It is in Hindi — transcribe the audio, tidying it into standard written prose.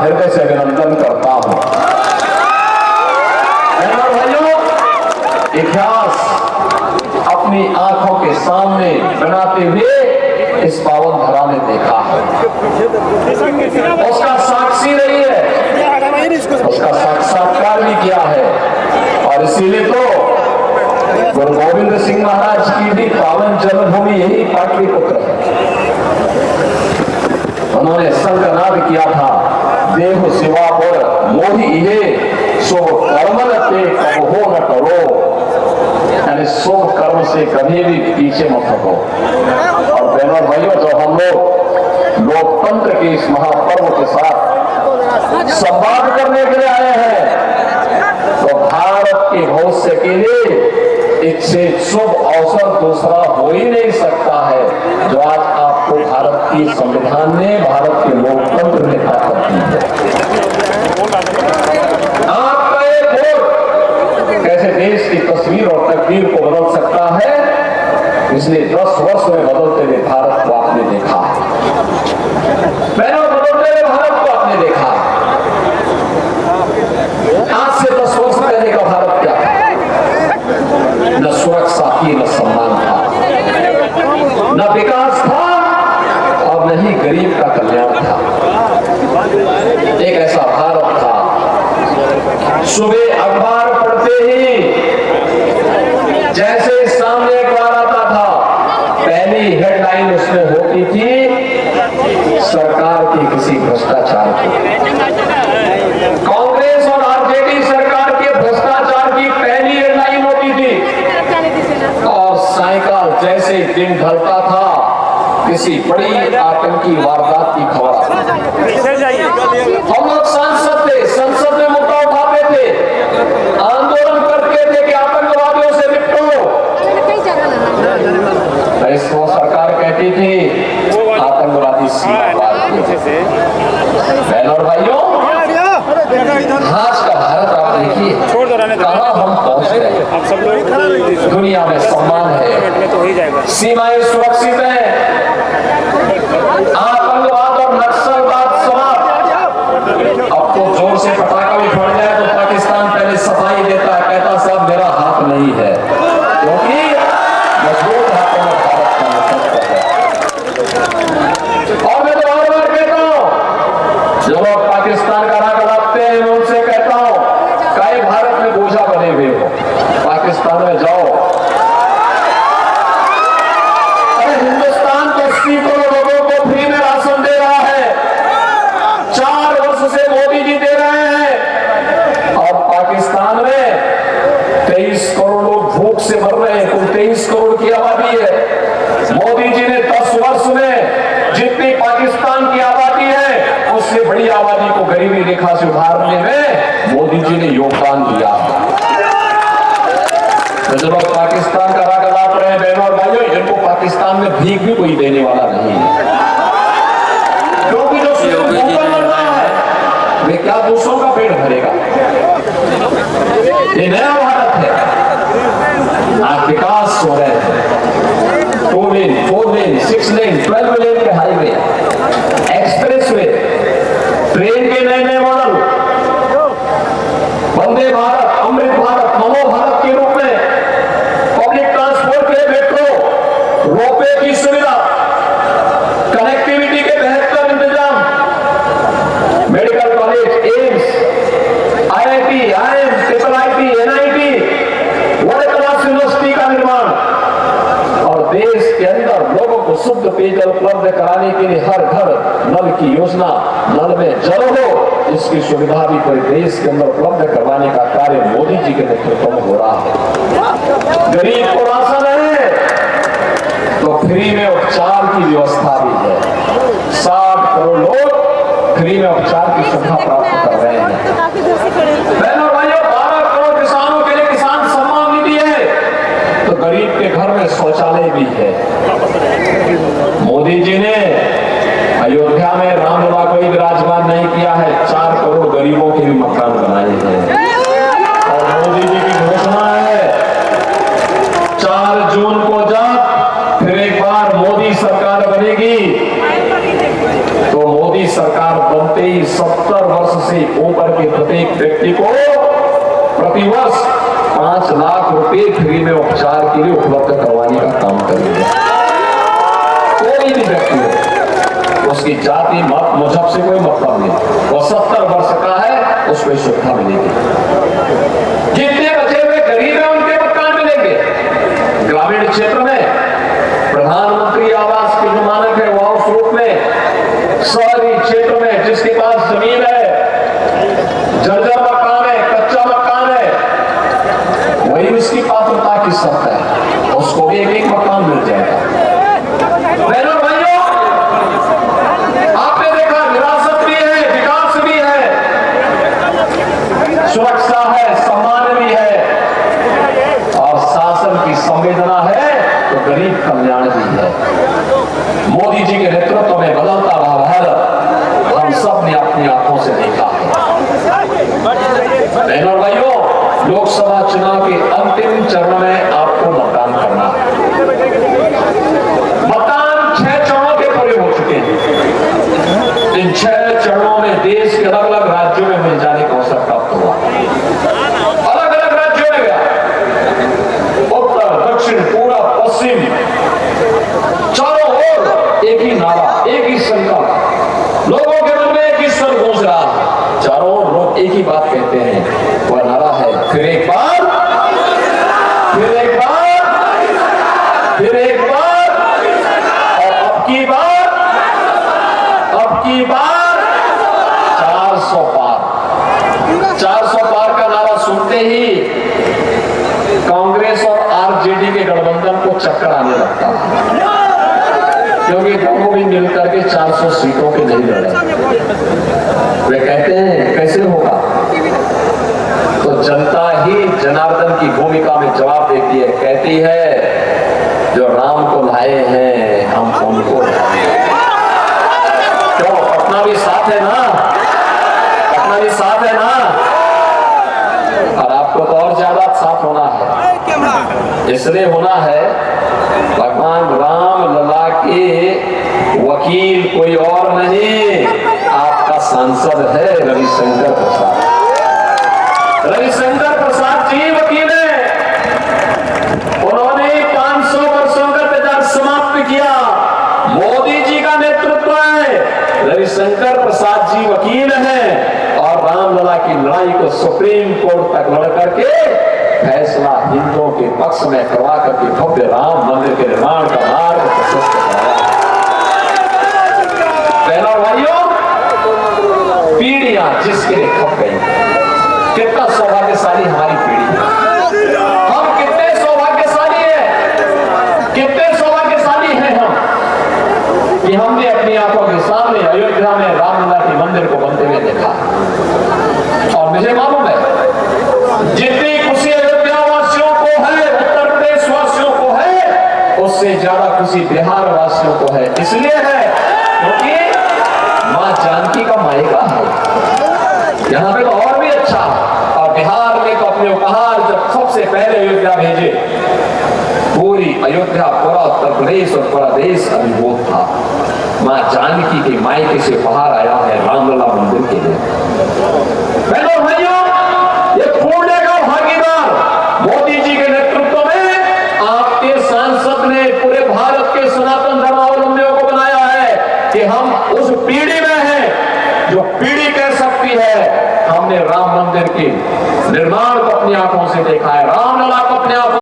हृदय से अभिनंदन करता हूं। भाइयों, इतिहास अपनी आंखों के सामने बनाते हुए इस पावन धरा ने देखा है, उसका साक्षी रही है, उसका साक्षात्कार भी किया है। और इसीलिए तो गुरु गोविंद सिंह महाराज की भी पावन जन्मभूमि यही पाटलिपुत्र है। उन्होंने संकनाद किया था, देव शिवापुर मोहि ये सो कर्मन पे कबहो न करो, यानी शुभ कर्म से कभी भी पीछे मत हटो। और बहनों भाइयों, जब हम लोग लोकतंत्र के इस महापर्व के साथ संवाद करने के लिए आए हैं, तो भारत के भविष्य के लिए इससे शुभ अवसर दूसरा हो ही नहीं सकता है जो आज आपको भारत की संविधान ने, भारत के लोकतंत्र ने प्राप्त की है। आपका एक वोट कैसे देश की तस्वीर और तकदीर को बदल सकता है, इसलिए 10 वर्ष में बदलते हुए भारत को आपने देखा है। मैंने बदलते हुए भारत को आपने देखा। आज से 10 वर्ष पहले का भारत क्या था? न सुरक्षा थी, न सम्मान था, न विकास था, और न ही गरीब का कल्याण था। एक ऐसा भारत था, सुबह अखबार पढ़ते ही जैसे सामने अखबार आता था, पहली हेडलाइन उसमें होती थी सरकार की किसी भ्रष्टाचार की। कांग्रेस और आरजेडी सरकार के भ्रष्टाचार की पहली हेडलाइन होती थी। और सायकाल जैसे दिन ढलता था, किसी बड़ी आतंकी वारदात की खबर आती। हम लोग सांसद थे, संसद में मुद्दा उठाते थे, आंदोलन करते थे कि आतंकवादियों से निपटो। इसको सरकार कहती थी आतंकवादी सीमा। बहनों और भाइयों, आज का भारत आप देखिए कहां हम पहुंच गए। दुनिया में सम्मान है, सीमाएं सुरक्षित है, आतंकवाद और नक्सलवाद समाप्त। अब तो जोर से पटाखा भी फट जाए तो पाकिस्तान पहले सफाई देता है, कहता साहब मेरा हाथ नहीं है, क्योंकि मजबूत हाथों में भारत का नेतृत्व है। और मैं तो बार बार कहता हूं, जो लोग पाकिस्तान का राग लाते हैं, मैं उनसे कहता हूं काहे भारत में बोझा बने हुए हो, पाकिस्तान में जाओ। अरे हिंदुस्तान तो 80 करोड़ लोगों को फ्री में राशन दे रहा है, 4 वर्ष से मोदी जी दे रहे हैं। और पाकिस्तान में 23 करोड़ लोग भूख से मर रहे हैं, कुल 23 करोड़ की आबादी है। मोदी जी ने 10 वर्ष में जितनी पाकिस्तान की आबादी है, उससे बड़ी आबादी को गरीबी रेखा से उभारने में मोदी जी ने योगदान दिया। तो जब आप पाकिस्तान का राग लाप रहे हैं बहनों और भाइयों, इनको पाकिस्तान में भीख भी कोई देने वाला नहीं है, क्योंकि जो भूखा मर रहा है वे क्या दूसरों का पेट भरेगा। ये नया भारत है, आज विकास हो रहे हैं, 2 लेन 4 लेन 6 लेन 12 लेन के हाईवे, एक्सप्रेसवे, ट्रेन के नए नए मॉडल, वंदे भारत, अमृत भारत, नमो भारत के रूप में, पब्लिक ट्रांसपोर्ट के लिए मेट्रो, रोपवे की सुविधा, कनेक्टिविटी के बेहतर इंतजाम, medical college, AIIMS, IIT, IIM, IIIT, NIT, world class university का निर्माण, और देश के अंदर लोगों को शुद्ध पेयजल उपलब्ध कराने के लिए हर घर नल की योजना, नल में जल हो, इसकी सुविधा भी पूरे देश के अंदर उपलब्ध करवाने का कार्य मोदी जी के नेतृत्व में हो रहा है। गरीब को राशन है तो फ्री में उपचार की व्यवस्था भी है, 60 करोड़ लोग फ्री में उपचार की सुविधा प्राप्त कर रहे हैं। बहनों भाइयों, 12 करोड़ किसानों के लिए किसान सम्मान निधि है, तो गरीब के घर में शौचालय भी है। मोदी जी ने अयोध्या में रामलला को ही विराजमान नहीं किया है, 4 करोड़ गरीबों के भी मकान बनाए हैं। और मोदी जी की घोषणा है 4 जून को जब फिर एक बार मोदी सरकार बनेगी, तो मोदी सरकार बनते ही कि 70 वर्ष से ऊपर के प्रत्येक व्यक्ति को प्रतिवर्ष 5 लाख रुपए फ्री में उपचार के लिए उपलब्ध करवाने का काम करेंगे। कोई भी व्यक्ति हो, उसकी जाति मत मजहब से कोई मतलब नहीं, वो 70 वर्ष का है, उसको सुविधा मिलेगी। जितने बचे हुए गरीब हैं उनके मकान मिलेंगे। ग्रामीण क्षेत्र में प्रधानमंत्री आवास की जो मानक है वो उस रूप में, शहरी क्षेत्र में जिसके पास जमीन है, जर्जर मकान है, कच्चा मकान है, वही उसकी पात्रता की शर्त है, उसको भी एक मकान मिल जाएगा। बहनों भाइयों, आपने देखा विरासत भी है, विकास भी है, सुरक्षा है, सम्मान भी है और शासन की संवेदना है तो गरीब कल्याण भी है। मोदी जी के नेतृत्व में बदलता रहा भारत हम सब ने अपनी आंखों से देखा है। बहनों और भाइयों, लोकसभा चुनाव के अंतिम चरण में आपको मतदान करना है। मतदान 6 चरणों के पूरे हो चुके हैं। इन 6 चरणों में देश के अलग अलग राज्यों में मिल जाने का अवसर प्राप्त हुआ। अलग अलग राज्यों में गया, उत्तर, दक्षिण, पूर्व, पश्चिम, चारों ओर एक ही नारा, एक ही संकल्प, लोगों के मन में एक ही स्वर गूंज रहा है। चारों ओर लोग एक ही बात कहते हैं, वह नारा है फिर एक बार, फिर एक बार, फिर एक बार, और अब की बार, अब की बार 400 पार। 400 पार का नारा सुनते ही कांग्रेस और आरजेडी के गठबंधन को चक्कर आने लगता है, क्योंकि दोनों भी मिलकर के 400 सीटों के नहीं लड़े। वे कहते हैं कैसे होगा, तो जनता ही जनार्दन की भूमिका में जवाब देती है, कहती है जो राम को लाए हैं हम उनको लाए। क्यों, पटना भी साथ है ना, पटना भी साथ है ना, और आपको तो और ज्यादा साथ होना है। इसलिए होना है भगवान राम लला के वकील कोई और नहीं, आपका सांसद है रविशंकर प्रसाद। रविशंकर प्रसाद जी वकील है, उन्होंने 500 वर्षों का इंतजार समाप्त किया। मोदी जी का नेतृत्व है, रविशंकर प्रसाद जी वकील हैं और रामलला की लड़ाई को सुप्रीम कोर्ट तक लड़ करके फैसला हिंदुओं के पक्ष में करवा करके भव्य राम मंदिर के निर्माण का मार्ग प्रशस्त कराया। बहनों और भाइयों, पीढ़ियां जिसके लिए खप गई, कितना सौभाग्यशाली हमारी पीढ़ी है। हम कितने सौभाग्यशाली हैं, कितने सौभाग्यशाली हैं हम कि हमने अपनी आंखों के सामने अयोध्या में रामलला के मंदिर को बनते हुए देखा। और मुझे मालूम है जितनी खुशी अयोध्या वासियों को है, उत्तर प्रदेश वासियों को है, उससे ज्यादा खुशी बिहार वासियों को है। इसलिए है क्योंकि मां जानकी का मायका है यहाँ पे, तो और भी अच्छा। और बिहार में तो अपने उपहार जब सबसे पहले अयोध्या भेजे, पूरी अयोध्या, पूरा उत्तर प्रदेश और पूरा देश अभिभूत था। मां जानकी के मायके से उपहार आया है रामलला मंदिर के लिए। बहनों भाइयों, ये पुण्य का भागीदार मोदी जी के नेतृत्व में आपके सांसद ने पूरे भारत के सनातन धर्मावलंबियों को बनाया है कि हम उस पीढ़ी में हैं जो पीढ़ी कह सकती है हमने राम मंदिर के निर्माण को अपनी आंखों से देखा है, रामलला को अपने आंखों